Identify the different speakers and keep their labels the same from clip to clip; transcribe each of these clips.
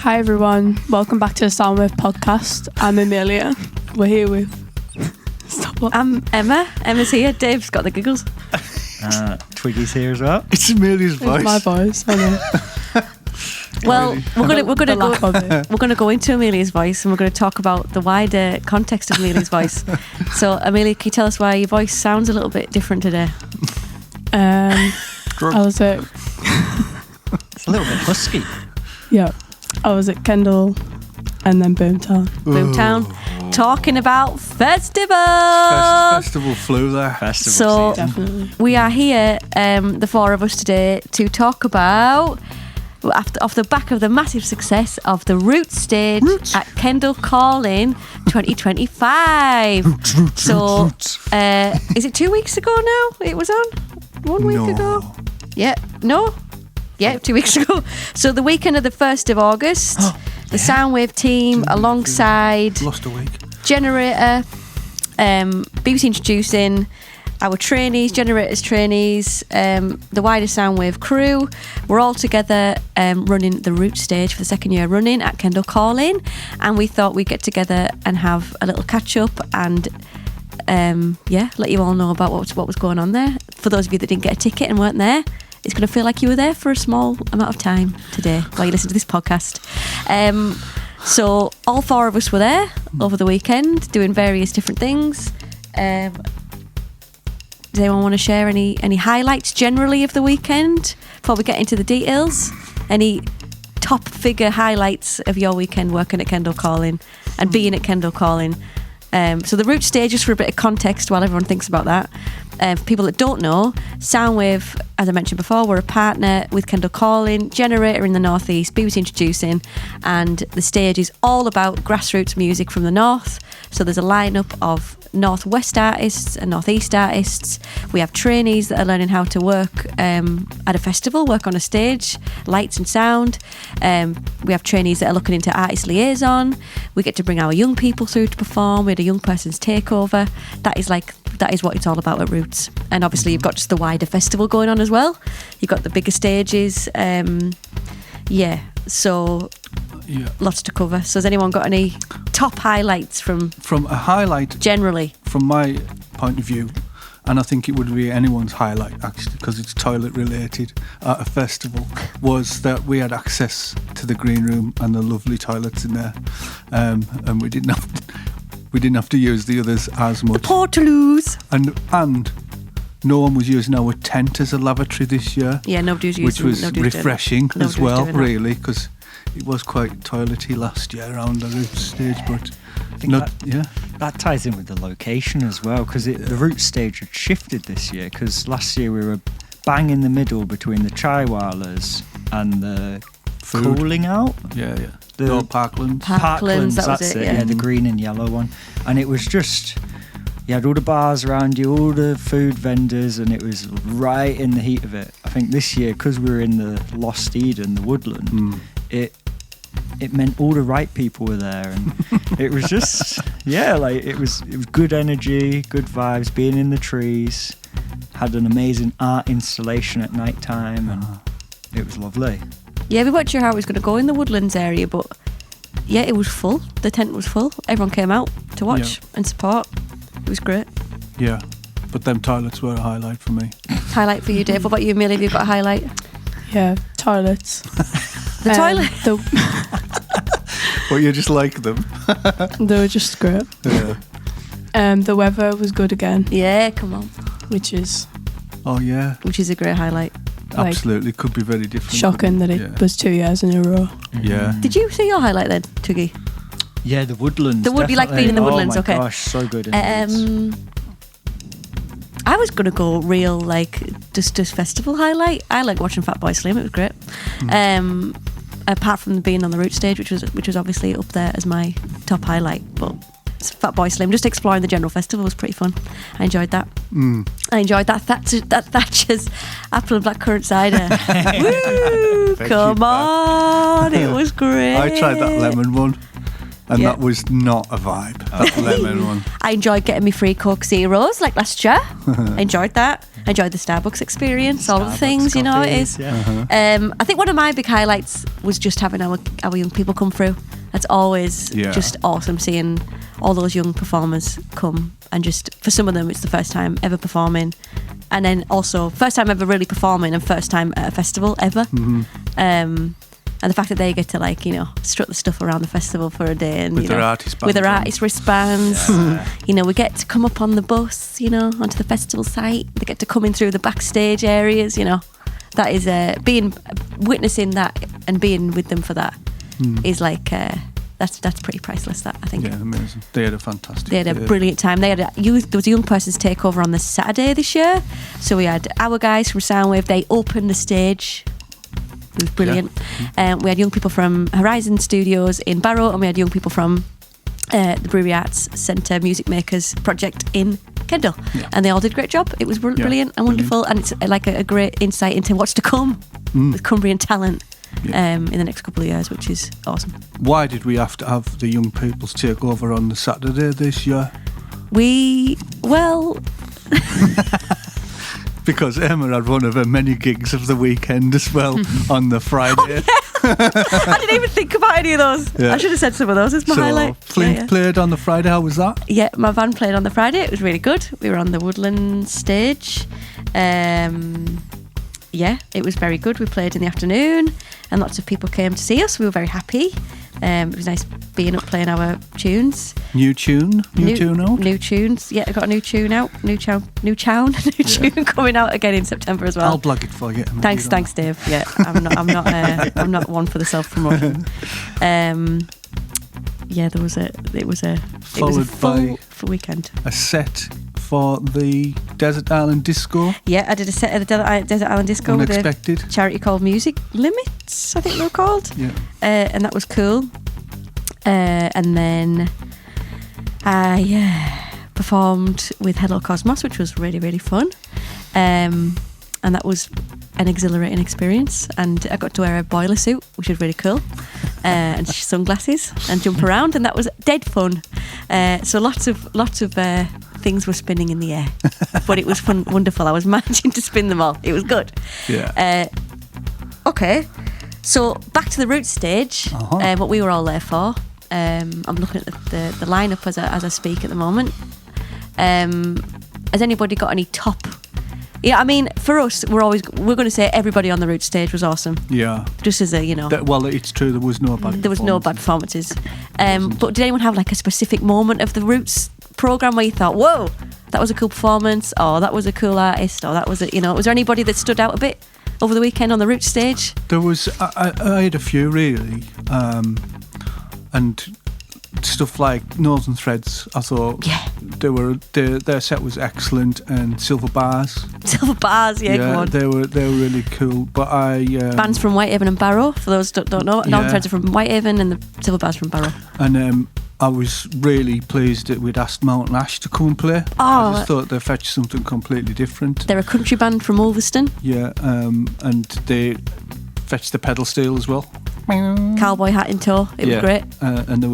Speaker 1: Hi everyone, welcome back to the Soundwave podcast. I'm Amelia. We're here with... Stop what?
Speaker 2: I'm Emma. Emma's here. Dave's got the giggles.
Speaker 3: Twiggy's here as well.
Speaker 4: It's Amelia's voice.
Speaker 1: It's my voice, I know.
Speaker 2: Well, we're gonna go into Amelia's voice, and we're gonna talk about the wider context of Amelia's voice. So, Amelia, can you tell us why your voice sounds a little bit different today?
Speaker 1: I was at...
Speaker 3: It's a little bit husky.
Speaker 1: Yeah. I was at Kendal and then Boomtown.
Speaker 2: Boomtown. Talking about festivals.
Speaker 4: Festival flu there.
Speaker 2: So
Speaker 1: Definitely.
Speaker 2: we are here, the four of us today, to talk about off the back of the massive success of the RooTs stage at Kendal Calling 2025. Is it 2 weeks ago now? It was on 1 week ago. Yeah. No. Yeah, 2 weeks ago. So the weekend of the 1st of August, the Soundwave team alongside
Speaker 4: Lost a week.
Speaker 2: Generator, BBC Introducing, our trainees, Generators trainees, the wider Soundwave crew. We're all together running the RooTs stage for the second year running at Kendal Calling, and we thought we'd get together and have a little catch up and let you all know about what was going on there. For those of you that didn't get a ticket and weren't there, it's going to feel like you were there for a small amount of time today while you listen to this podcast. So all four of us were there over the weekend doing various different things. Does anyone want to share any highlights generally of the weekend before we get into the details? Any top figure highlights of your weekend working at Kendal Calling and being at Kendal Calling? So the RooTs stage, just for a bit of context while everyone thinks about that. For people that don't know, Soundwave, as I mentioned before, we're a partner with Kendal Calling, Generator in the North East, BBC Introducing, and the stage is all about grassroots music from the North. So there's a lineup of Northwest artists and Northeast artists. We have trainees that are learning how to work at a festival, work on a stage, lights and sound. We have trainees that are looking into artist liaison. We get to bring our young people through to perform. We had a young person's takeover. That is what it's all about at RooTs. And obviously you've got just the wider festival going on as well. You've got the bigger stages. Lots to cover. So has anyone got any top highlights from
Speaker 4: a highlight
Speaker 2: generally?
Speaker 4: From my point of view, and I think it would be anyone's highlight actually because it's toilet related at a festival, was that we had access to the green room and the lovely toilets in there, and we didn't have to use the others as much.
Speaker 2: The portaloos.
Speaker 4: And no one was using our tent as a lavatory this year.
Speaker 2: Yeah, nobody was using it.
Speaker 4: Which was refreshing as well, really, because it was quite toilety last year around the RooTs stage, but
Speaker 3: I think that ties in with the location as well, because the RooTs stage had shifted this year, because last year we were bang in the middle between the chaiwalas and the
Speaker 4: food.
Speaker 3: Cooling out.
Speaker 4: Yeah. The Parklands.
Speaker 2: Parklands,
Speaker 3: that's it. Yeah, the green and yellow one. And it was just, you had all the bars around you, all the food vendors, and it was right in the heat of it. I think this year, because we were in the Lost Eden, the woodland, it meant all the right people were there, and it was just it was good energy, good vibes, being in the trees. Had an amazing art installation at night time, and it was lovely.
Speaker 2: Yeah, we weren't sure how it was going to go in the woodlands area, but yeah, it was full. The tent was full. Everyone came out to watch and support. It was great.
Speaker 4: Yeah, but them toilets were a highlight for me.
Speaker 2: Highlight for you, Dave. What about you, Amelia? Have you got a highlight?
Speaker 1: Yeah, toilets.
Speaker 2: The toilet?
Speaker 4: Well, you just like them.
Speaker 1: They were just great.
Speaker 4: Yeah.
Speaker 1: The weather was good again.
Speaker 2: Yeah, come on.
Speaker 1: Which is
Speaker 2: a great highlight.
Speaker 4: Absolutely, could be very different.
Speaker 1: Shocking that it was 2 years in a row.
Speaker 4: Yeah.
Speaker 2: Did you see your highlight then, Twiggy?
Speaker 3: Yeah, the woodlands.
Speaker 2: You like being in the woodlands?
Speaker 3: Oh my
Speaker 2: okay.
Speaker 3: gosh, so good. In the woods.
Speaker 2: I was gonna go real just festival highlight. I like watching Fatboy Slim. It was great. Apart from being on the RooTs stage, which was obviously up there as my top highlight, but Fatboy Slim, just exploring the general festival was pretty fun. I enjoyed that. I enjoyed that Thatcher's apple and blackcurrant cider. Woo! Come on, it was great.
Speaker 4: I tried that lemon one. And that was not a vibe. That lemon one.
Speaker 2: I enjoyed getting me free Coke Zeros like last year. I enjoyed that. I enjoyed the Starbucks experience, all of the things, you know, it is.
Speaker 3: Yeah.
Speaker 2: I think one of my big highlights was just having our young people come through. That's always just awesome, seeing all those young performers come, and just for some of them it's the first time ever performing, and then also first time ever really performing and first time at a festival ever. And the fact that they get to, like, you know, strut the stuff around the festival for a day, and
Speaker 4: with their artist
Speaker 2: wristbands. You know, we get to come up on the bus, you know, onto the festival site. They get to come in through the backstage areas, you know. That is witnessing that and being with them for that is like that's pretty priceless. That, I think.
Speaker 4: Yeah, amazing. They had a fantastic.
Speaker 2: They had a brilliant time. There was a young person's takeover on the Saturday this year, so we had our guys from Soundwave. They opened the stage. It was brilliant. We had young people from Horizon Studios in Barrow, and we had young people from the Brewery Arts Centre Music Makers Project in Kendal, and they all did a great job. It was brilliant and wonderful, and it's like a great insight into what's to come with Cumbrian talent in the next couple of years, which is awesome.
Speaker 4: Why did we have to have the young people's takeover on the Saturday this year? Because Emma had one of her many gigs of the weekend as well on the Friday.
Speaker 2: I didn't even think about any of those. I should have said some of those as my highlight.
Speaker 4: Flint played on the Friday. How was that?
Speaker 2: Yeah, my band played on the Friday. It was really good. We were on the Woodland stage. It was very good. We played in the afternoon, and lots of people came to see us. We were very happy. It was nice being up playing our tunes.
Speaker 4: New tune out?
Speaker 2: New tunes. Yeah, I got a new tune out. New tune coming out again in September as well.
Speaker 4: I'll plug it for you.
Speaker 2: Thanks, Dave. Yeah, I'm not one for the self promotion. It was a full weekend.
Speaker 4: A set for the Desert Island Disco.
Speaker 2: Yeah, I did a set at the Desert Island Disco.
Speaker 4: Unexpected.
Speaker 2: With a charity called Music Limits, I think they were called.
Speaker 4: Yeah.
Speaker 2: And that was cool. And then I performed with Hello Cosmos, which was really, really fun. And that was an exhilarating experience. And I got to wear a boiler suit, which was really cool. And sunglasses and jump around, and that was dead fun. So lots of things were spinning in the air, but it was fun, wonderful. I was managing to spin them all. It was good.
Speaker 4: Yeah.
Speaker 2: Okay, so back to the RooTs stage. What we were all there for. I'm looking at the lineup as I speak at the moment. Has anybody got any top? Yeah, I mean, for us, we're going to say everybody on the RooTs stage was awesome. Yeah. Just as a, you know.
Speaker 4: It's true. There was no bad.
Speaker 2: There was no bad performances. But did anyone have like a specific moment of the RooTs program where you thought, "Whoa, that was a cool performance," or "That was a cool artist," or "That was a," you know? Was there anybody that stood out a bit over the weekend on the RooTs stage?
Speaker 4: There was. I had a few really, and stuff like Northern Threads. I thought their set was excellent, and Silver Bars.
Speaker 2: Yeah,
Speaker 4: they were really cool. But
Speaker 2: bands from Whitehaven and Barrow. For those that don't know, Northern Threads are from Whitehaven, and the Silver Bars from Barrow.
Speaker 4: And I was really pleased that we'd asked Mountain Ash to come and play. I just thought they fetched something completely different.
Speaker 2: They're a country band from Ulverston.
Speaker 4: Yeah, and they fetched the pedal steel as well.
Speaker 2: Cowboy hat in tow. It was great.
Speaker 4: And they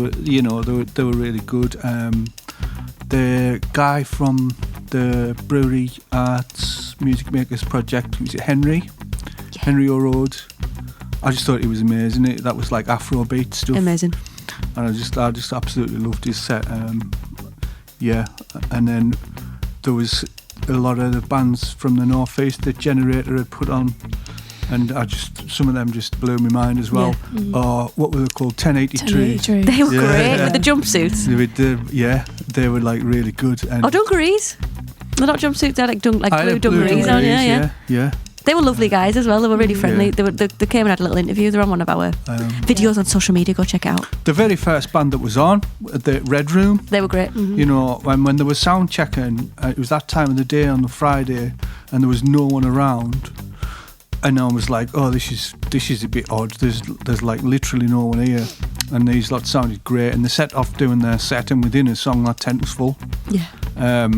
Speaker 4: were really good. The guy from the Brewery Arts Music Makers Project, was it Henry O'Rourke? I just thought he was amazing. That was like Afrobeat stuff.
Speaker 2: Amazing.
Speaker 4: And I just absolutely loved his set. And then there was a lot of the bands from the North East that Generator had put on, and some of them just blew my mind as well. Or what were they called? 1083.
Speaker 2: They were great with the jumpsuits.
Speaker 4: They were like really good. And
Speaker 2: dungarees. They're not jumpsuits. They're like blue dungarees on. Yeah. They were lovely guys as well. They were really friendly. They came and had a little interview. They're on one of our videos on social media. Go check it out.
Speaker 4: The very first band that was on, the Red Room.
Speaker 2: They were great. Mm-hmm.
Speaker 4: You know, when they were sound checking, it was that time of the day on the Friday, and there was no one around. And I was like, oh, this is a bit odd. There's like literally no one here. And these lot sounded great. And they set off doing their set, and within a song, that tent was full.
Speaker 2: Yeah.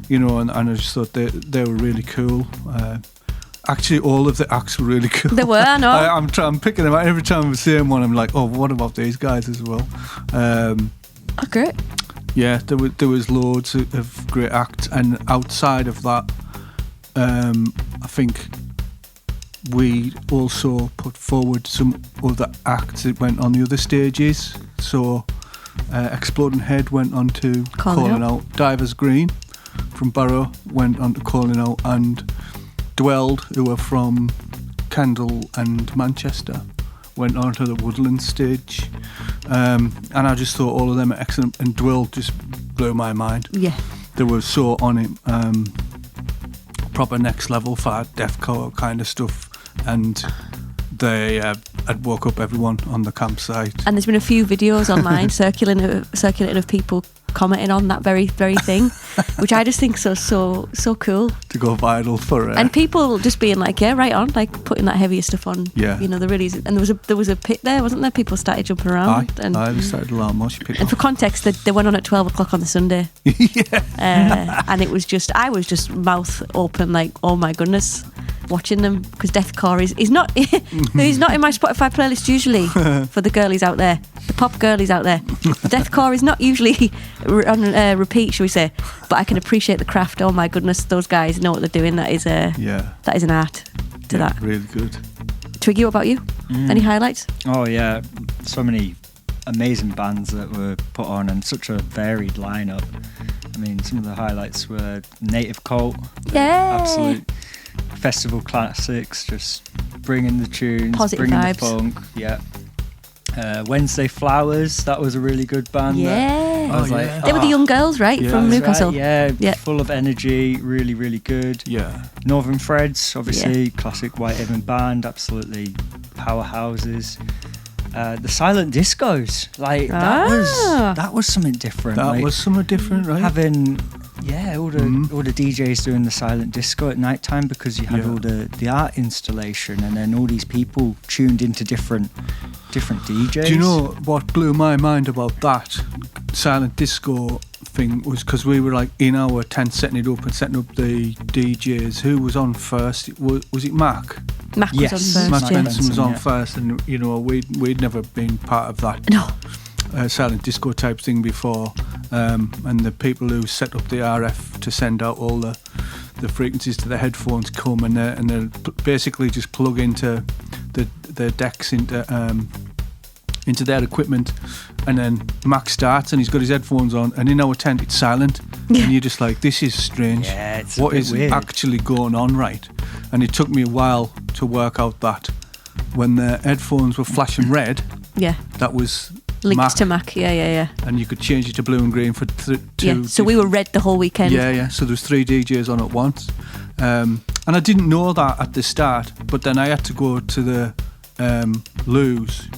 Speaker 4: You know, and I just thought they were really cool. Actually, all of the acts were really cool.
Speaker 2: They were, I know.
Speaker 4: I'm picking them out every time I'm seeing one. I'm like, oh, what about these guys as well?
Speaker 2: Oh, great.
Speaker 4: Yeah, there was loads of great acts, and outside of that, I think we also put forward some other acts that went on the other stages. So, Exploding Head went on to Calling Out. Divers Green from Barrow went on to Calling Out, and Dwelled, who are from Kendal and Manchester, went on to the Woodland stage. And I just thought all of them are excellent, and Dwelled just blew my mind.
Speaker 2: Yeah.
Speaker 4: They were so on it, proper next level for deathcore kind of stuff, and they had woke up everyone on the campsite.
Speaker 2: And there's been a few videos online circulating of people commenting on that very thing, which I just think so cool
Speaker 4: to go viral for it.
Speaker 2: And people just being like, yeah, right on, like putting that heavier stuff on.
Speaker 4: Yeah,
Speaker 2: you know, there really is. And there was a pit there, wasn't there? People started jumping around.
Speaker 4: They started a lot more.
Speaker 2: And for context, they went on at 12 o'clock on the Sunday.
Speaker 4: Yeah.
Speaker 2: And I was just mouth open, like, oh my goodness, watching them, because deathcore is not he's not in my Spotify playlist usually. For the girlies out there, the pop girlies out there, deathcore is not usually on repeat, shall we say? But I can appreciate the craft. Oh my goodness, those guys know what they're doing. That is that is an art to that.
Speaker 4: Really good.
Speaker 2: Twiggy, what about you? Any highlights?
Speaker 3: Oh yeah, so many amazing bands that were put on, and such a varied lineup. I mean, some of the highlights were Native Cult, absolute festival classics, just bringing the tunes,
Speaker 2: positive
Speaker 3: bringing
Speaker 2: vibes.
Speaker 3: the funk. Yeah. Wednesday Flowers, that was a really good band.
Speaker 2: Yeah.
Speaker 3: I was like,
Speaker 2: they were the young girls, right?
Speaker 4: Yeah.
Speaker 2: From Newcastle.
Speaker 3: Right, yeah, full of energy, really, really good.
Speaker 4: Yeah.
Speaker 3: Northern Threads, obviously, classic Whitehaven band, absolutely powerhouses. The silent discos, like that was something different.
Speaker 4: That was something different, right?
Speaker 3: Having all the DJs doing the silent disco at night time, because you had all the art installation, and then all these people tuned into different DJs.
Speaker 4: Do you know what blew my mind about that silent disco thing was because we were like in our tent setting up the DJs. Who was on first? Was it Mac?
Speaker 2: Mac was on first.
Speaker 4: Mac Benson was on first, and you know we'd never been part of that.
Speaker 2: No.
Speaker 4: Silent disco type thing before, and the people who set up the RF to send out all the frequencies to the headphones come, and they basically just plug into the decks into their equipment, and then Max starts and he's got his headphones on, and in our tent it's silent, and you're just like, this is strange.
Speaker 3: Yeah, it's
Speaker 4: what is
Speaker 3: weird.
Speaker 4: Actually going on, right? And it took me a while to work out that when the headphones were flashing red, that was
Speaker 2: linked to Mac, yeah.
Speaker 4: And you could change it to blue and green for two.
Speaker 2: So we were red the whole weekend.
Speaker 4: Yeah. So there was 3 DJs on at once, and I didn't know that at the start. But then I had to go to the loos.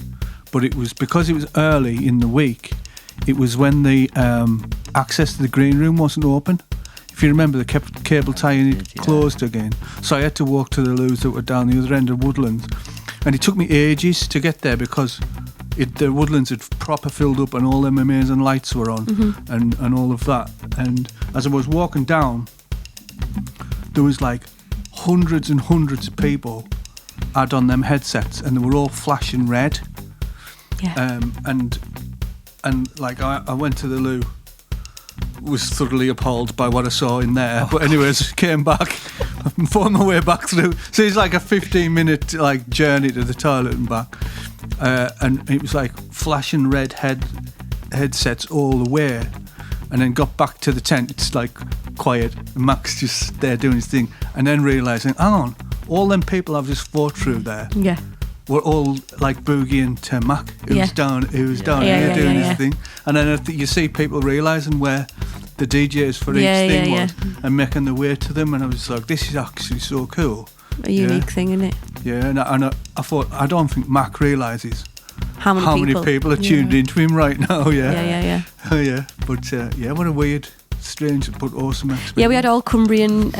Speaker 4: But it was because it was early in the week. It was when the access to the green room wasn't open. If you remember, the cable tie-in closed again. So I had to walk to the loos that were down the other end of Woodlands, and it took me ages to get there because the Woodlands had proper filled up and all them amazing lights were on, and all of that. And as I was walking down, there was like hundreds and hundreds of people had on them headsets, and they were all flashing red.
Speaker 2: Yeah.
Speaker 4: And like I went to the loo, was thoroughly appalled by what I saw in there. But anyways, came back, fought my way back through. So it's like a 15-minute like journey to the toilet and back. And it was like flashing red headsets all the way, and then got back to the tent. It's like quiet, and Max just there doing his thing, and then realising, hang on, all them people I've just fought through there, were all like boogieing to Mac, who was down here doing his thing, and then you see people realising where the DJs for each thing was, and making their way to them, and I was like, this is actually so cool.
Speaker 2: A unique thing, isn't it?
Speaker 4: Yeah, and I thought, I don't think Mac realises
Speaker 2: how many
Speaker 4: people are tuned into him right now.
Speaker 2: Yeah.
Speaker 4: Oh yeah, but what a weird, strange but awesome experience.
Speaker 2: Yeah, we had all Cumbrian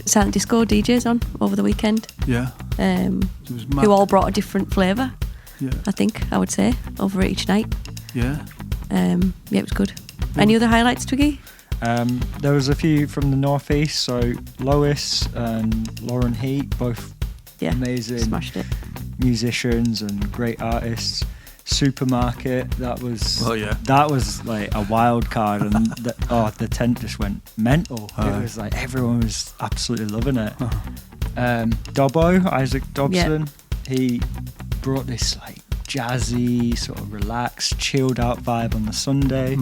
Speaker 2: silent disco DJs on over the weekend.
Speaker 4: Yeah.
Speaker 2: Who all brought a different flavour. Yeah. I think I would say over each night.
Speaker 4: Yeah.
Speaker 2: It was good. Any other highlights, Twiggy?
Speaker 3: There was a few from the northeast, so Lois and Lauren Heat, both amazing
Speaker 2: smashed it.
Speaker 3: musicians and great artists. Supermarket, that was like a wild card, and the tent just went mental. It was like everyone was absolutely loving it. Dobbo, Isaac Dobson, he brought this like jazzy, sort of relaxed, chilled out vibe on the Sunday.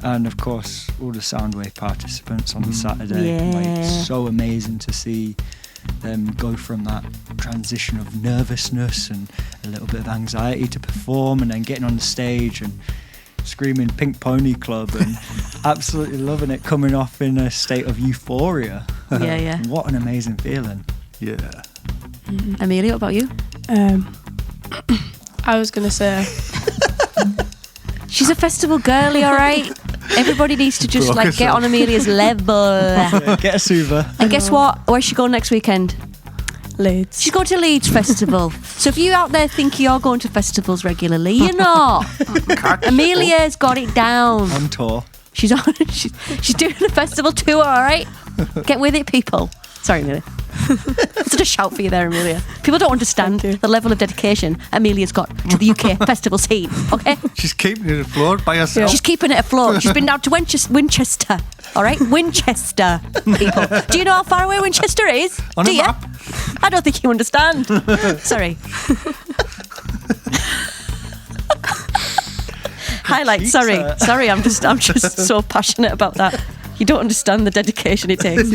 Speaker 3: And of course all the Soundwave participants on the Saturday. Like, it's so amazing to see them go from that transition of nervousness and a little bit of anxiety to perform, and then getting on the stage and screaming Pink Pony Club and absolutely loving it, coming off in a state of euphoria. What an amazing feeling.
Speaker 2: Amelia, what about you?
Speaker 1: I was going to say...
Speaker 2: She's a festival girly, all right? Everybody needs to just get on Amelia's level.
Speaker 3: Get a Suva.
Speaker 2: And guess what? Where's she going next weekend?
Speaker 1: Leeds.
Speaker 2: She's going to Leeds Festival. So if you out there think you're going to festivals regularly, you're not. Amelia's got it down.
Speaker 3: On tour.
Speaker 2: She's doing a festival tour, all right? Get with it, people. Sorry, Amelia. Such a shout for you there, Amelia. People don't understand the level of dedication Amelia's got to the UK festival scene, okay?
Speaker 4: She's keeping it afloat by herself.
Speaker 2: She's keeping it afloat. She's been down to Winchester, all right? Winchester, people. Do you know how far away Winchester is?
Speaker 4: On
Speaker 2: Do
Speaker 4: a
Speaker 2: you?
Speaker 4: map.
Speaker 2: I don't think you understand. Sorry. Highlight. Sorry. I'm just so passionate about that. You don't understand the dedication it takes.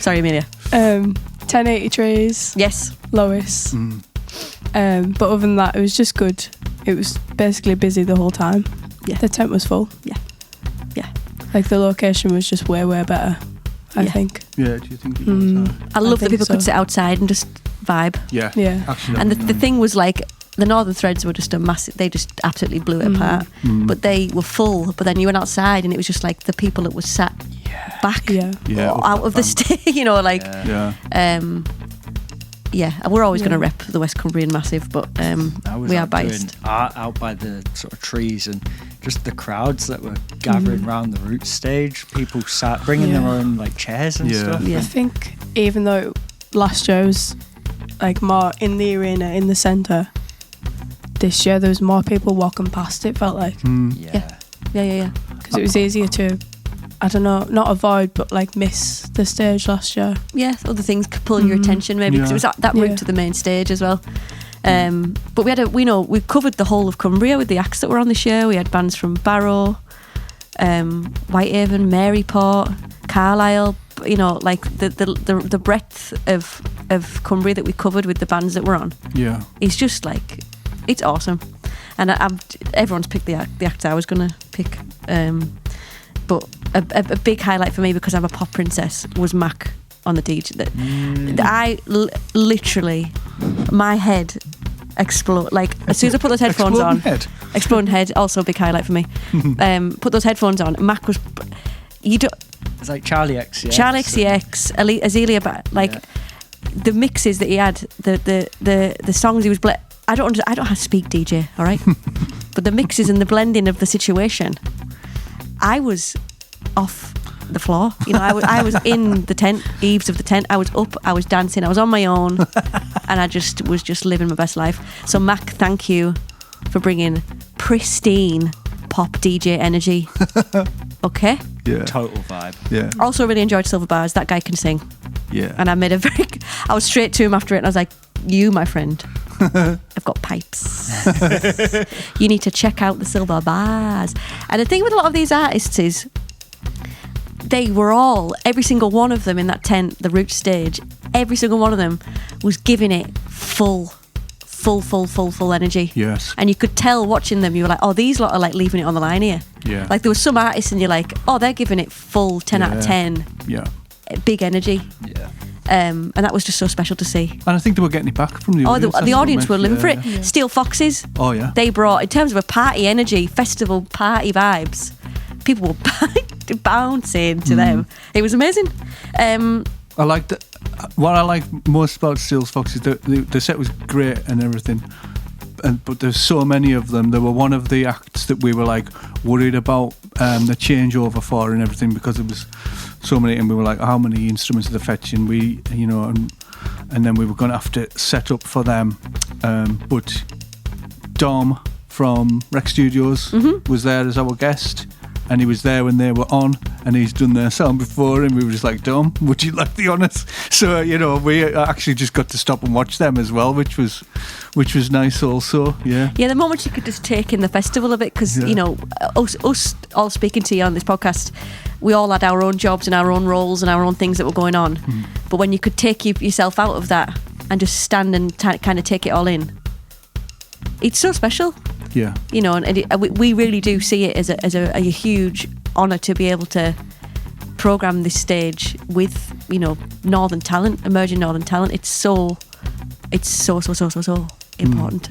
Speaker 2: Sorry, Amelia.
Speaker 1: 1080 Trees.
Speaker 2: Yes.
Speaker 1: Lois. But other than that, it was just good. It was basically busy the whole time.
Speaker 2: Yeah.
Speaker 1: The tent was full.
Speaker 2: Yeah.
Speaker 1: Like the location was just way better, I think.
Speaker 4: Yeah, do you think it was?
Speaker 2: I love that people could sit outside and just vibe.
Speaker 4: Yeah. Actually,
Speaker 2: And the thing was like, the Northern Threads were just a massive, they just absolutely blew it apart. But they were full. But then you went outside and it was just like the people that was sat back out of the stage, you know, like... we're always going to rep the West Cumbrian Massive, but we are biased.
Speaker 3: Art out by the sort of trees, and just the crowds that were gathering around the RooTs stage. People sat bringing their own like chairs and stuff.
Speaker 1: I think even though last year was like more in the arena, in the centre, this year there was more people walking past, it felt like.
Speaker 2: Yeah.
Speaker 1: Because it was easier to, I don't know, not avoid, but like miss the stage last year.
Speaker 2: Yeah, other things pulling your attention maybe, because it was that route to the main stage as well. But we covered the whole of Cumbria with the acts that were on this year. We had bands from Barrow, Whitehaven, Maryport, Carlisle. You know, like the breadth of Cumbria that we covered with the bands that were on. Yeah, it's just like, it's awesome. And everyone's picked the acts I was gonna pick. But a big highlight for me, because I'm a pop princess, was Mac on the DJ. Literally, my head explode. Like, as soon as I put those headphones on, exploding head. Also a big highlight for me. Put those headphones on. Mac was,
Speaker 3: it's like Charlie XCX.
Speaker 2: Charlie XCX, Azealia, like the mixes that he had, the songs he was. I don't know how to speak DJ, all right? But the mixes and the blending of the situation, I was off the floor. You know, I was in the tent, eaves of the tent. I was up, I was dancing, I was on my own, and I was just living my best life. So Mac, thank you for bringing pristine pop DJ energy. Okay?
Speaker 3: Yeah. Total vibe.
Speaker 4: Yeah.
Speaker 2: Also really enjoyed Silver Bars. That guy can sing.
Speaker 4: Yeah.
Speaker 2: And I was straight to him after it, and I was like, you, my friend, I've got pipes. You need to check out the Silver Bars. And the thing with a lot of these artists is they were every single one of them in that tent, the RooTs stage, every single one of them was giving it full energy.
Speaker 4: Yes.
Speaker 2: And you could tell watching them, you were like, oh, these lot are like leaving it on the line here.
Speaker 4: Yeah.
Speaker 2: Like there was some artists and you're like, oh, they're giving it full 10 out of 10.
Speaker 4: Yeah.
Speaker 2: Big energy.
Speaker 3: Yeah.
Speaker 2: And that was just so special to see.
Speaker 4: And I think they were getting it back from the audience.
Speaker 2: The audience were living for it. Yeah. Steel Foxes.
Speaker 4: Oh, yeah.
Speaker 2: They brought, in terms of a party energy, festival party vibes, people were bouncing to them. It was amazing.
Speaker 4: I liked it. What I like most about Steel Foxes, the set was great and everything. But there's so many of them. They were one of the acts that we were like worried about the changeover for and everything, because there was so many, and we were like, how many instruments are they fetching? We, you know, and then we were going to have to set up for them. But Dom from Rec Studios was there as our guest, and he was there when they were on, and he's done their sound before, and we were just like, Dom, would you like the honours? So, you know, we actually just got to stop and watch them as well, which was nice also, yeah.
Speaker 2: Yeah, the moment you could just take in the festival a bit, because, you know, us all speaking to you on this podcast, we all had our own jobs and our own roles and our own things that were going on. But when you could take yourself out of that and just stand and kind of take it all in, it's so special.
Speaker 4: Yeah.
Speaker 2: You know, and we really do see it as a huge honour to be able to programme this stage with, you know, northern talent, emerging northern talent. It's so important.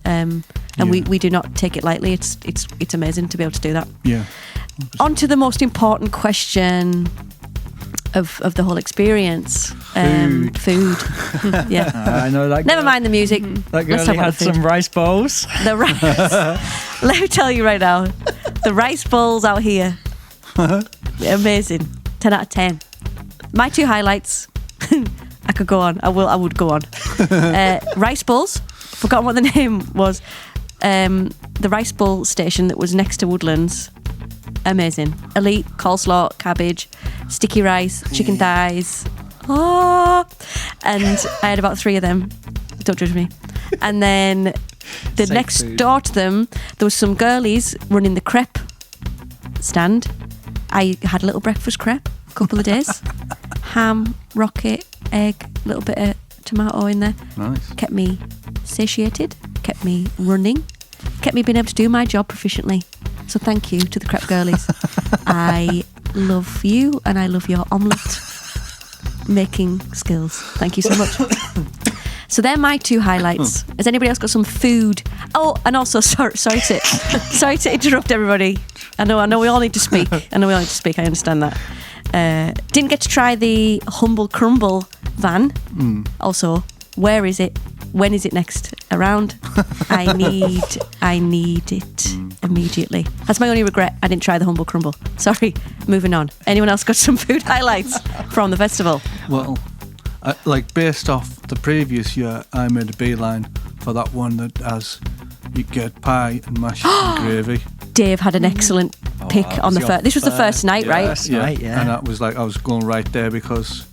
Speaker 2: And we do not take it lightly. It's amazing to be able to do that.
Speaker 4: Yeah.
Speaker 2: On to the most important question of the whole experience. Food. Yeah.
Speaker 3: I know that.
Speaker 2: Never mind the music.
Speaker 3: That girl
Speaker 2: Let's talk about
Speaker 3: had
Speaker 2: the food.
Speaker 3: some rice bowls.
Speaker 2: The rice. Let me tell you right now, the rice bowls out here, amazing. 10 out of 10. My 2 highlights. I could go on. I would go on. Rice bowls. Forgotten what the name was. The rice bowl station that was next to Woodlands. Amazing. Elite, coleslaw, cabbage, sticky rice, chicken thighs. Oh! And I had about 3 of them. Don't judge me. And then the
Speaker 3: Safe
Speaker 2: next
Speaker 3: food.
Speaker 2: door to them, there was some girlies running the crepe stand. I had a little breakfast crepe a couple of days. Ham, rocket, egg, a little bit of tomato in there.
Speaker 4: Nice.
Speaker 2: Kept me satiated, kept me running, kept me being able to do my job proficiently. So thank you to the crepe girlies. I love you, and I love your omelette making skills. Thank you so much. So they're my 2 highlights. Has anybody else got some food? Oh, and also sorry to interrupt everybody. I know we all need to speak. I understand that. Didn't get to try the Humble Crumble van. Also, where is it? When is it next around? I need it immediately. That's my only regret. I didn't try the Humble Crumble. Sorry. Moving on. Anyone else got some food highlights from the festival?
Speaker 4: Well, like based off the previous year, I made a beeline for that one that has, you get pie and mashed and gravy.
Speaker 2: Dave had an excellent pick on the first. This was the first night, right?
Speaker 3: First night, yeah.
Speaker 4: And that was like, I was going right there because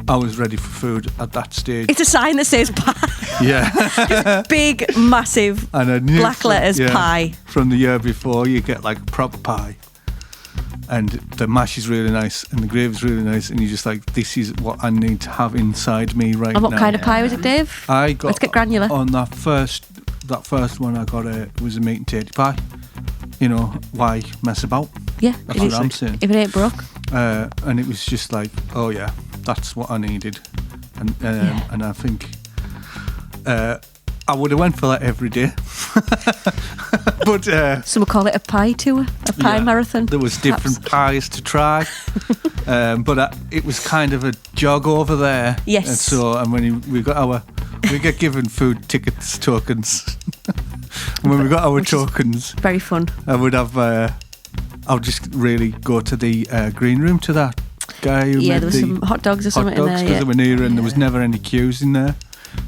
Speaker 4: I was ready for food at that stage.
Speaker 2: It's a sign that says pie.
Speaker 4: Yeah.
Speaker 2: Big, massive
Speaker 4: And I knew
Speaker 2: black letters pie.
Speaker 4: From the year before, you get like proper pie. And the mash is really nice and the gravy is really nice, and you're just like, this is what I need to have inside me right
Speaker 2: And
Speaker 4: now.
Speaker 2: what kind of pie was it, Dave?
Speaker 4: I got,
Speaker 2: Let's get granular.
Speaker 4: On that first one I got, was a meat and tatty pie. You know, why mess about?
Speaker 2: Yeah,
Speaker 4: That's what I'm saying.
Speaker 2: If it ain't broke.
Speaker 4: And it was just like, oh yeah, that's what I needed. And and I think I would have went for that every day. But
Speaker 2: some would call it a pie tour, a pie marathon.
Speaker 4: There was different pies to try. But it was kind of a jog over there.
Speaker 2: Yes.
Speaker 4: And so, and when we get given food tickets, tokens. When we got our tokens,
Speaker 2: very fun.
Speaker 4: I would have. I'll just really go to the green room to that guy who made
Speaker 2: there was some hot dogs or something in there.
Speaker 4: Because they were near, and there was never any queues in there.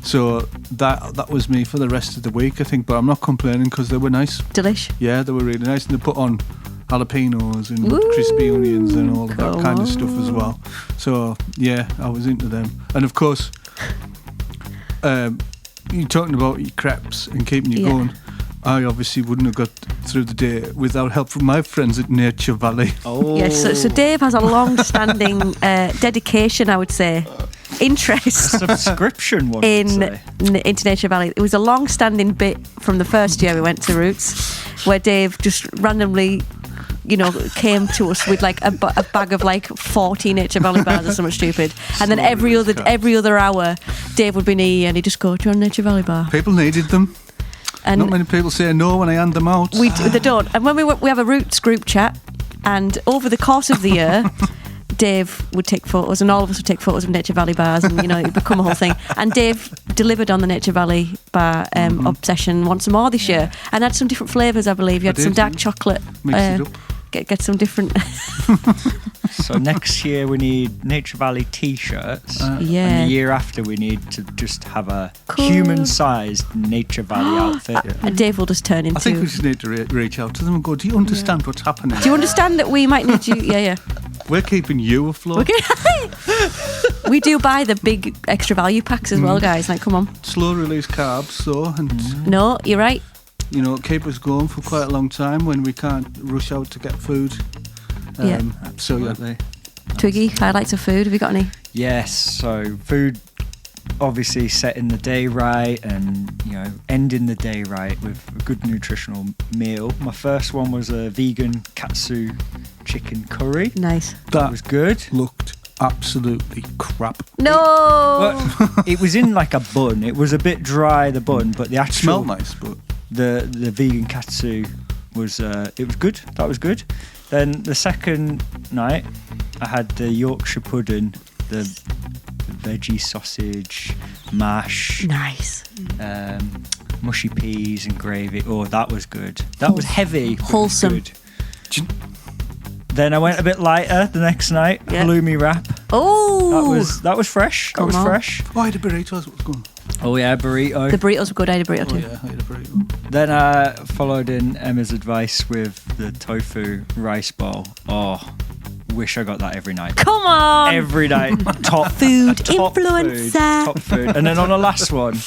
Speaker 4: So that was me for the rest of the week, I think. But I'm not complaining because they were nice.
Speaker 2: Delish.
Speaker 4: Yeah, they were really nice, and they put on jalapenos and crispy onions and all of that kind of stuff as well. So yeah, I was into them. And of course, you're talking about your crepes and keeping you going. I obviously wouldn't have got through the day without help from my friends at Nature Valley.
Speaker 3: Oh.
Speaker 2: Yes, so Dave has a long-standing dedication, I would say, interest.
Speaker 3: Subscription one
Speaker 2: into Nature Valley. It was a long-standing bit from the first year we went to RooTs, where Dave just randomly, came to us with like a bag of like 40 Nature Valley bars or something stupid, and then every other hour, Dave would be near and he'd just go, "Do you want a Nature Valley bar?"
Speaker 4: People needed them. And not many people say no when I hand them out.
Speaker 2: They don't. And when we have a RooTs group chat, and over the course of the year, Dave would take photos, and all of us would take photos of Nature Valley bars, and it would become a whole thing. And Dave delivered on the Nature Valley bar obsession once more this year, and had some different flavours. I believe you had some dark chocolate.
Speaker 4: Mixed it up.
Speaker 2: Get some different.
Speaker 3: So next year we need Nature Valley T-shirts.
Speaker 2: Yeah.
Speaker 3: And the year after we need to just have a
Speaker 2: Cool.
Speaker 3: human-sized Nature Valley outfit.
Speaker 2: And Dave will just turn into.
Speaker 4: I think we just need to reach out to them and go, do you understand what's happening?
Speaker 2: Do you understand that we might need you? Yeah.
Speaker 4: We're keeping you afloat.
Speaker 2: We do buy the big extra value packs as well, guys. Like, come on.
Speaker 4: Slow release carbs, so, and
Speaker 2: No, you're right.
Speaker 4: keep us going for quite a long time when we can't rush out to get food.
Speaker 2: Yeah.
Speaker 4: So yeah.
Speaker 3: Absolutely.
Speaker 2: Twiggy, highlights of food. Have you got any?
Speaker 3: Yes, so food, obviously setting the day right and, ending the day right with a good nutritional meal. My first one was a vegan katsu chicken curry.
Speaker 2: Nice.
Speaker 3: That was good.
Speaker 4: Looked absolutely crap.
Speaker 2: No.
Speaker 3: But it was in like a bun. It was a bit dry, the bun, but the actual...
Speaker 4: Smelled nice, but...
Speaker 3: The vegan katsu was, it was good. That was good. Then the second night, I had the Yorkshire pudding, the veggie sausage, mash,
Speaker 2: Nice.
Speaker 3: Mushy peas and gravy. Oh, that was good. That was heavy. But
Speaker 2: Wholesome.
Speaker 3: It was good. Then I went a bit lighter the next night.
Speaker 2: Yeah.
Speaker 3: Halloumi wrap.
Speaker 2: Oh.
Speaker 3: That was fresh.
Speaker 2: Come
Speaker 3: that was
Speaker 2: on.
Speaker 3: fresh.
Speaker 4: Oh, I had a burritos. What's going on?
Speaker 3: Oh yeah, burrito.
Speaker 2: The burritos were good. I had a burrito
Speaker 4: Oh
Speaker 2: too.
Speaker 4: yeah, I had a burrito.
Speaker 3: Then I followed in Emma's advice with the tofu rice bowl. Oh, wish I got that every night.
Speaker 2: Come on.
Speaker 3: Every night. Top
Speaker 2: Food
Speaker 3: top
Speaker 2: influencer.
Speaker 3: Food, top food. And then on the last one,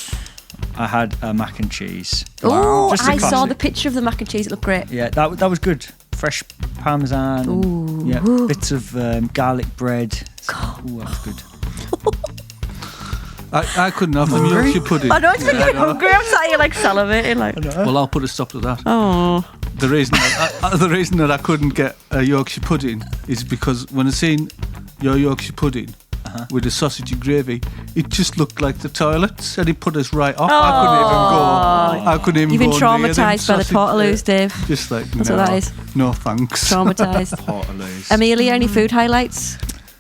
Speaker 3: I had a mac and cheese.
Speaker 2: Oh,
Speaker 3: Just a
Speaker 2: I saw
Speaker 3: classic.
Speaker 2: the picture of the mac and cheese. It looked great.
Speaker 3: Yeah, that was good. Fresh parmesan.
Speaker 2: Ooh.
Speaker 3: Yeah, bits of garlic bread. Ooh, that was good.
Speaker 4: I couldn't have the Yorkshire pudding.
Speaker 2: I know it's making me hungry. I'm sat here like salivating. Like,
Speaker 4: Well, I'll put a stop to that.
Speaker 2: oh,
Speaker 4: The reason that I couldn't get a Yorkshire pudding is because when I seen your Yorkshire pudding with the sausage and gravy, it just looked like the toilets, and it put us right off. I couldn't even
Speaker 2: you've been
Speaker 4: go near them
Speaker 2: traumatised by the
Speaker 4: sausage-
Speaker 2: Portaloos, Dave.
Speaker 4: Just like
Speaker 2: That's
Speaker 4: no,
Speaker 2: what that is.
Speaker 4: no thanks.
Speaker 2: Traumatised.
Speaker 3: Portaloos.
Speaker 2: Amelia, any food highlights?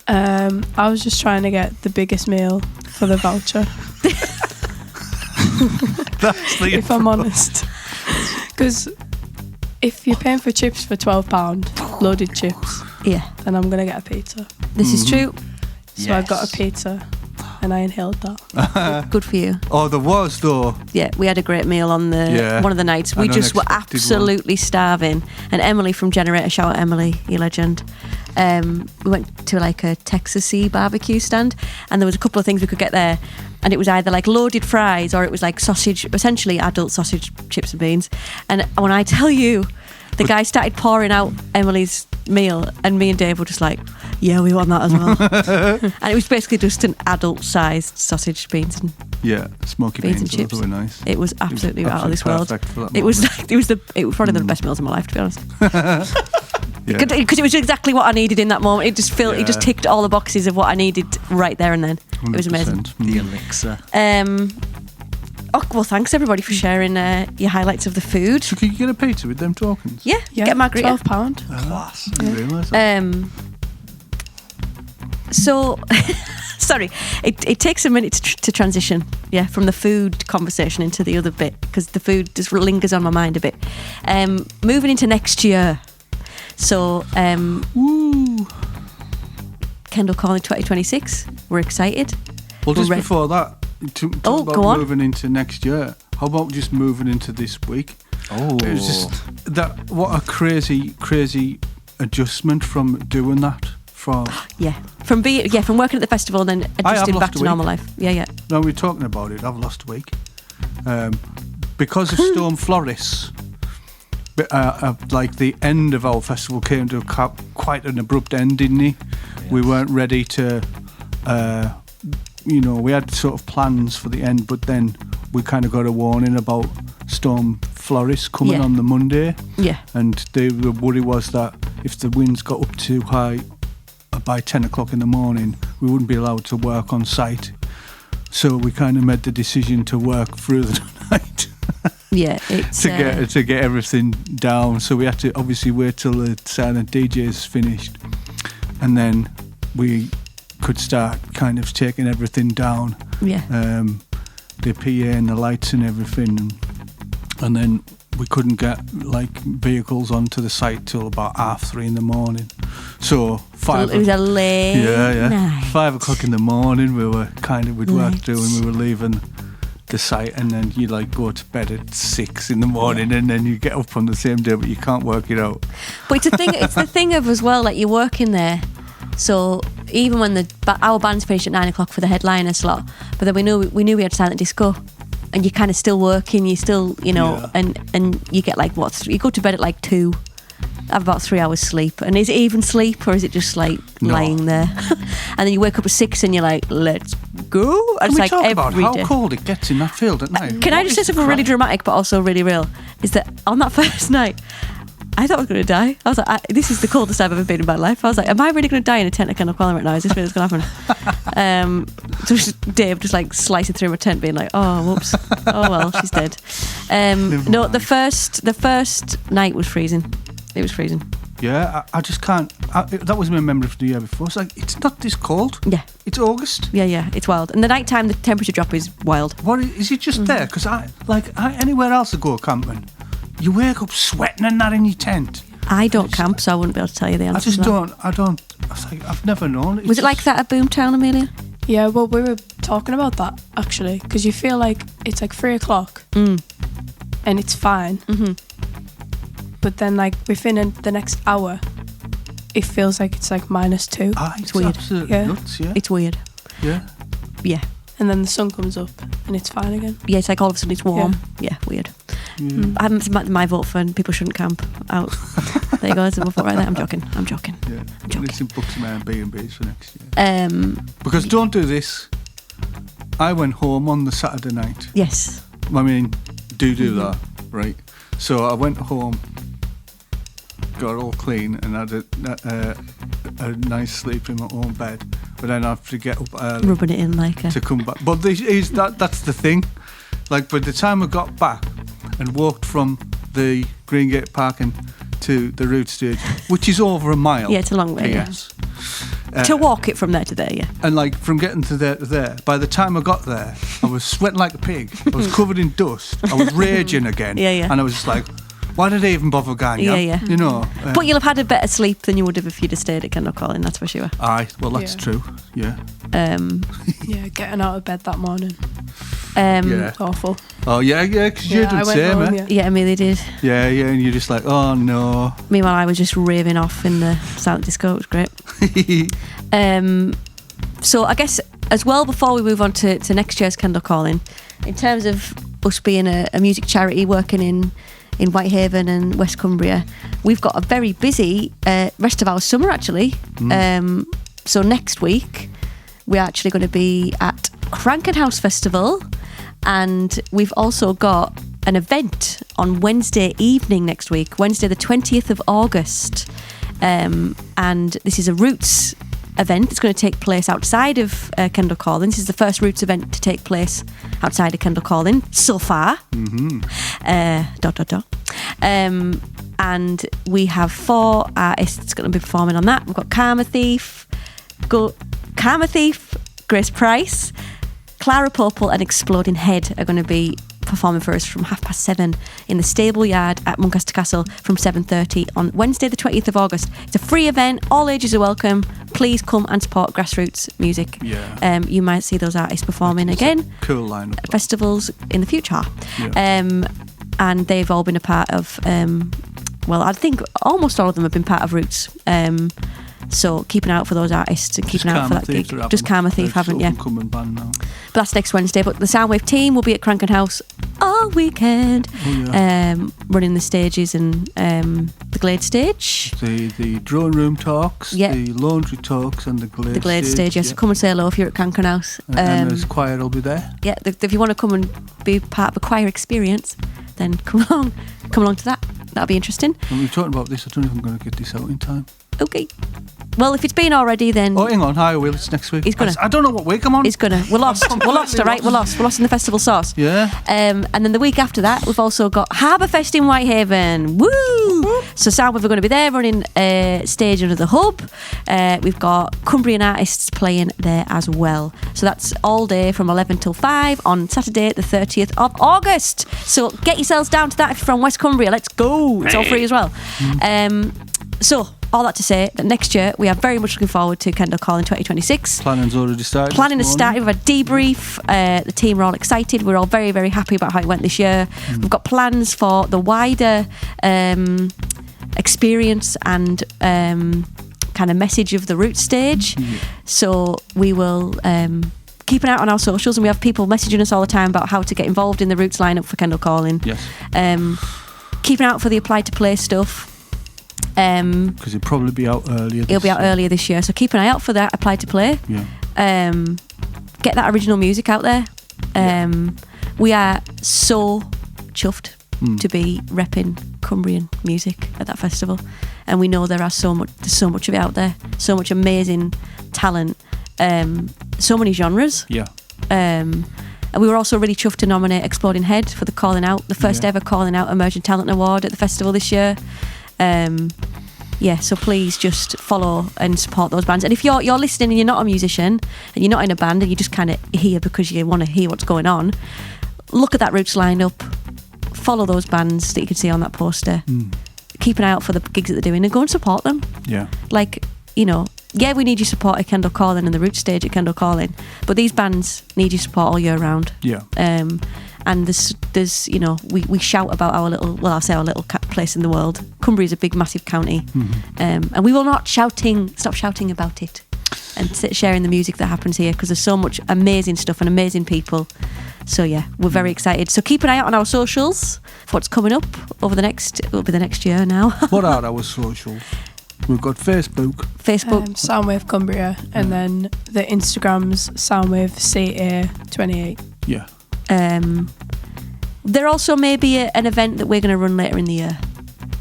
Speaker 1: I was just trying to get the biggest meal for the voucher,
Speaker 4: That's the
Speaker 1: if I'm honest. Because if you're paying for chips for £12, loaded chips,
Speaker 2: Yeah,
Speaker 1: then I'm going to get a pizza.
Speaker 2: this is true.
Speaker 1: So I got a pizza and I inhaled that.
Speaker 2: Good for you.
Speaker 4: Oh, there was though.
Speaker 2: Yeah, we had a great meal on one of the nights. We
Speaker 4: An
Speaker 2: just were
Speaker 4: unexpected
Speaker 2: absolutely starving. And Emily from Generator, shout out Emily, you legend. We went to like a Texas-y barbecue stand, and there was a couple of things we could get there, and it was either like loaded fries or it was like sausage, essentially adult sausage, chips and beans. And when I tell you, the guy started pouring out Emily's meal, and me and Dave were just like, yeah, we want that as well. And it was basically just an adult-sized sausage, beans, and
Speaker 4: Yeah, smoky
Speaker 2: Beans
Speaker 4: beans,
Speaker 2: and chips.
Speaker 4: those were nice.
Speaker 2: it was absolutely out of this world.
Speaker 4: perfect for that
Speaker 2: It was
Speaker 4: moment.
Speaker 2: like it was probably the best meals of my life, to be honest.
Speaker 4: Yeah.
Speaker 2: Because it was exactly what I needed in that moment. It just it just
Speaker 4: Yeah.
Speaker 2: ticked all the boxes of what I needed right there and then. It was amazing.
Speaker 4: 100%.
Speaker 3: The elixir.
Speaker 2: Well, thanks everybody for sharing your highlights of the food.
Speaker 4: So can you get a pizza with them tokens?
Speaker 2: Yeah, get a margarita.
Speaker 1: £12.
Speaker 3: Class.
Speaker 4: I didn't realise that.
Speaker 2: So, sorry, it takes a minute to transition, from the food conversation into the other bit, because the food just lingers on my mind a bit. Moving into next year. So,
Speaker 4: Woo!
Speaker 2: Kendal Calling 2026. We're excited.
Speaker 4: Well, just
Speaker 2: We're ready.
Speaker 4: before that, to talk
Speaker 2: go
Speaker 4: about
Speaker 2: on.
Speaker 4: moving into next year, how about just moving into this week?
Speaker 3: Oh.
Speaker 4: It was just that. What a crazy adjustment from doing that. From
Speaker 2: From working at the festival and then adjusting
Speaker 4: lost
Speaker 2: back
Speaker 4: a
Speaker 2: to
Speaker 4: week.
Speaker 2: normal life. Yeah.
Speaker 4: now we're talking about it. I've lost a week because of Storm Floris. Like the end of our festival came to quite an abrupt end, didn't he?
Speaker 3: Yes.
Speaker 4: We weren't ready to. We had sort of plans for the end, but then we kind of got a warning about Storm Floris coming
Speaker 2: Yeah.
Speaker 4: on the Monday.
Speaker 2: Yeah.
Speaker 4: And the worry was that if the winds got up too high by 10 o'clock in the morning, we wouldn't be allowed to work on site. So we kind of made the decision to work through the night
Speaker 2: Yeah, it's
Speaker 4: to get everything down. So we had to obviously wait till the silent DJs finished, and then we could start kind of taking everything down.
Speaker 2: yeah.
Speaker 4: The PA and the lights and everything, and then we couldn't get like vehicles onto the site till about 3:30 in the morning. So
Speaker 2: It was a late night.
Speaker 4: 5 o'clock in the morning. We'd work through and we were leaving the site, and then you like go to bed at 6 in the morning, and then you get up on the same day, but you can't work it out.
Speaker 2: But it's the thing of as well, like you're working there, so even when our band's finished at 9 o'clock for the headliner slot, but then we knew we had silent disco, and you're kind of still working, you still and you get like you go to bed at like 2, have about 3 hours sleep, and is it even sleep or is it just like lying there? And then you wake up at 6 and you're like, let's go. And
Speaker 4: Can we
Speaker 2: like
Speaker 4: talk about how
Speaker 2: day.
Speaker 4: cold it gets in that field at night?
Speaker 2: Can I just say something really dramatic but also really real? Is that on that first night, I thought I was going to die. I was like, this is the coldest I've ever been in my life. I was like, am I really going to die in a tent at Kendal Calling right now? Is this really what's going to happen? So Dave just like slicing through my tent being like, oh, whoops. Oh, well, she's dead. No, the first night was freezing. It was freezing.
Speaker 4: Yeah, I just can't. That was my memory from the year before. It's like, it's not this cold.
Speaker 2: Yeah.
Speaker 4: It's August.
Speaker 2: Yeah, it's wild. And the night time, the temperature drop is wild.
Speaker 4: What is it just there? Because anywhere else I go camping, you wake up sweating and that in your tent.
Speaker 2: I don't camp, so I wouldn't be able to tell you the answer.
Speaker 4: I don't. It's like, I've never known.
Speaker 2: Was it like that at Boomtown, Amelia?
Speaker 1: Yeah, well, we were talking about that actually, because you feel like it's like 3 o'clock and it's fine. Mm-hmm. But then, like, within the next hour, it feels like it's like -2.
Speaker 4: It's
Speaker 2: weird.
Speaker 4: Absolutely nuts, yeah.
Speaker 2: It's weird.
Speaker 4: Yeah.
Speaker 2: Yeah.
Speaker 1: And then the sun comes up and it's fine again.
Speaker 2: Yeah, it's like all of a sudden it's warm. Yeah, weird. I haven't my vote for people shouldn't camp out. There you go, there's a vote right there. I'm joking.
Speaker 4: Yeah.
Speaker 2: I'm joking.
Speaker 4: It's in books and B&Bs for next year. Because don't do this. I went home on the Saturday night.
Speaker 2: Yes.
Speaker 4: I mean, do that, right? So I went home, got all clean, and had a nice sleep in my own bed. But then I have to get up early,
Speaker 2: rubbing it in like
Speaker 4: to come back. But that's the thing. Like, by the time I got back and walked from the Greengate parking to the RooTs stage, which is over a mile.
Speaker 2: Yeah, it's a long way.
Speaker 4: Yes.
Speaker 2: To walk it from there to there, yeah.
Speaker 4: And like from getting to there to there, by the time I got there, I was sweating like a pig. I was covered in dust. I was raging again.
Speaker 2: Yeah.
Speaker 4: And I was just like, why did I even bother going?
Speaker 2: Yeah.
Speaker 4: You know.
Speaker 2: But you'll have had a better sleep than you would have if you'd have stayed at Kendal Calling, that's for sure.
Speaker 4: Aye, well, that's true. Yeah.
Speaker 1: Yeah, getting out of bed that morning.
Speaker 4: Yeah.
Speaker 1: Awful.
Speaker 4: Oh, yeah, because you did the same, eh?
Speaker 2: Yeah, Amelia did.
Speaker 4: Yeah, and you're just like, oh, no.
Speaker 2: Meanwhile, I was just raving off in the silent disco. It was great. So I guess as well, before we move on to next year's Kendal Calling, in terms of us being a music charity working in Whitehaven and West Cumbria, we've got a very busy rest of our summer actually. So next week we're actually going to be at Crankenhouse Festival, and we've also got an event on Wednesday evening next week, Wednesday the 20th of August, and this is a RooTs event. It's going to take place outside of Kendal Calling. This is the first RooTs event to take place outside of Kendal Calling so far. And we have 4 artists going to be performing on that. We've got Karma Thief, Grace Price, Clara Popel and Exploding Head are going to be performing for us from 7:30 in the stable yard at Muncaster Castle from 7:30 on Wednesday the 20th of August. It's a free event, all ages are welcome. Please come and support grassroots music.
Speaker 4: Yeah.
Speaker 2: You might see those artists performing again.
Speaker 4: Cool lineup.
Speaker 2: Festivals in the future.
Speaker 4: Yeah.
Speaker 2: And they've all been a part of I think almost all of them have been part of RooTs. So keeping out for those artists and keeping out for that gig. Just Karma Thief haven't, yeah.
Speaker 4: Band now.
Speaker 2: But that's next Wednesday. But the Soundwave team will be at Crankenhouse all weekend, running the stages and the Glade stage.
Speaker 4: The drone room talks, the laundry talks, and the Glade
Speaker 2: stage. Yes, so come and say hello if you're at Crankenhouse.
Speaker 4: And the choir will be there.
Speaker 2: Yeah, if you want to come and be part of a choir experience, then come along to that. That'll be interesting.
Speaker 4: When we're talking about this, I don't know if I'm going to get this out in time.
Speaker 2: Okay. Well, if it's been already, then
Speaker 4: Oh, hang on. Hi, Will. It's next week.
Speaker 2: He's gonna-
Speaker 4: I don't know what week I'm on.
Speaker 2: he's gonna. We're lost. We're lost. All right, we're lost. We're lost in the festival sauce.
Speaker 4: Yeah.
Speaker 2: And then the week after that, we've also got Harbourfest in Whitehaven. Woo! So Soundwave are going to be there running stage under the hub. We've got Cumbrian artists playing there as well. So that's all day from 11 till 5 on Saturday, the 30th of August. So get yourselves down to that if you're from West Cumbria. Let's go. It's all free as well. So all that to say that next year we are very much looking forward to Kendal Calling 2026.
Speaker 4: Planning's already started.
Speaker 2: Planning has started. We've had a debrief. The team are all excited. We're all very, very happy about how it went this year. We've got plans for the wider experience and kind of message of the RooTs stage. So we will keep an eye out on our socials, and we have people messaging us all the time about how to get involved in the RooTs lineup for Kendal Calling.
Speaker 4: Yes.
Speaker 2: Keep an eye out for the Apply to Play stuff.
Speaker 4: Because it'll probably be out earlier.
Speaker 2: It'll be out earlier this year, so keep an eye out for that Apply to Play.
Speaker 4: Yeah.
Speaker 2: Get that original music out there. We are so chuffed to be repping Cumbrian music at that festival, and we know there's so much of it out there, so much amazing talent, so many genres.
Speaker 4: Yeah.
Speaker 2: And we were also really chuffed to nominate Exploding Head for the Calling Out, the first ever Calling Out Emerging Talent Award at the festival this year. So please just follow and support those bands. And if you're listening and you're not a musician and you're not in a band and you just kind of here because you want to hear what's going on, look at that RooTs lineup, follow those bands that you can see on that poster, keep an eye out for the gigs that they're doing and go and support them.
Speaker 4: Yeah.
Speaker 2: Like, we need your support at Kendal Calling and the RooTs stage at Kendal Calling, but these bands need your support all year round.
Speaker 4: Yeah.
Speaker 2: And there's we shout about our little place in the world. Cumbria is a big, massive county, and we will not stop shouting about it and sharing the music that happens here, because there's so much amazing stuff and amazing people. So yeah, we're very excited. So keep an eye out on our socials for what's coming up over the next year now.
Speaker 4: What are our socials? We've got Facebook,
Speaker 1: Soundwave Cumbria, and then the Instagrams Soundwave CA28.
Speaker 4: Yeah.
Speaker 2: There also may be an event that we're going to run later in the year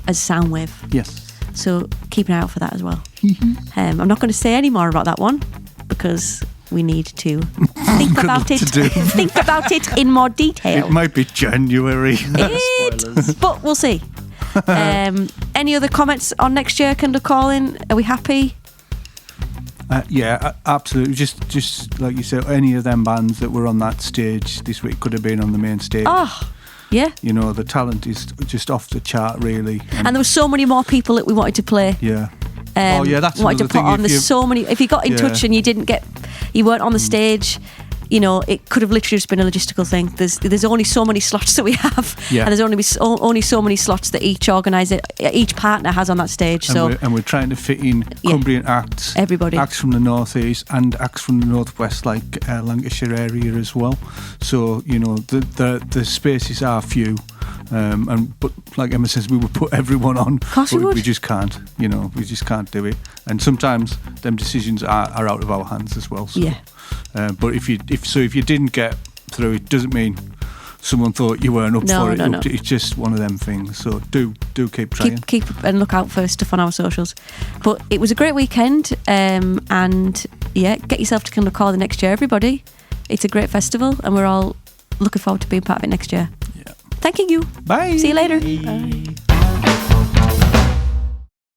Speaker 2: as Soundwave.
Speaker 4: Yes.
Speaker 2: So keep an eye out for that as well. I'm not going to say any more about that one because we need to think about it. Think about it in more detail.
Speaker 4: It might be January.
Speaker 2: But we'll see. Any other comments on next year, Kendal Calling? Are we happy?
Speaker 4: Yeah, absolutely. Just like you said, any of them bands that were on that stage this week could have been on the main stage.
Speaker 2: Oh, yeah.
Speaker 4: The talent is just off the chart, really.
Speaker 2: And there were so many more people that we wanted to play.
Speaker 4: Yeah. That's
Speaker 2: wanted to
Speaker 4: another
Speaker 2: put
Speaker 4: thing.
Speaker 2: on. There's so many. If you got in touch and you weren't on the stage, it could have literally just been a logistical thing. There's only so many slots that we have, and there's only so many slots that each partner has on that stage.
Speaker 4: And we're trying to fit in Cumbrian acts,
Speaker 2: everybody,
Speaker 4: acts from the northeast and acts from the northwest, like Lancashire area as well. So the spaces are few. But like Emma says, we would put everyone on, but we just can't. We just can't do it. And sometimes them decisions are out of our hands as well. So. Yeah. But if you didn't get through, it doesn't mean someone thought you weren't up for it. No. It's just one of them things. So do keep trying.
Speaker 2: Keep and look out for stuff on our socials. But it was a great weekend, and get yourself to Kendal Calling next year, everybody. It's a great festival, and we're all looking forward to being part of it next year. Yeah. Thank you.
Speaker 4: Bye.
Speaker 2: See you later.
Speaker 3: Bye.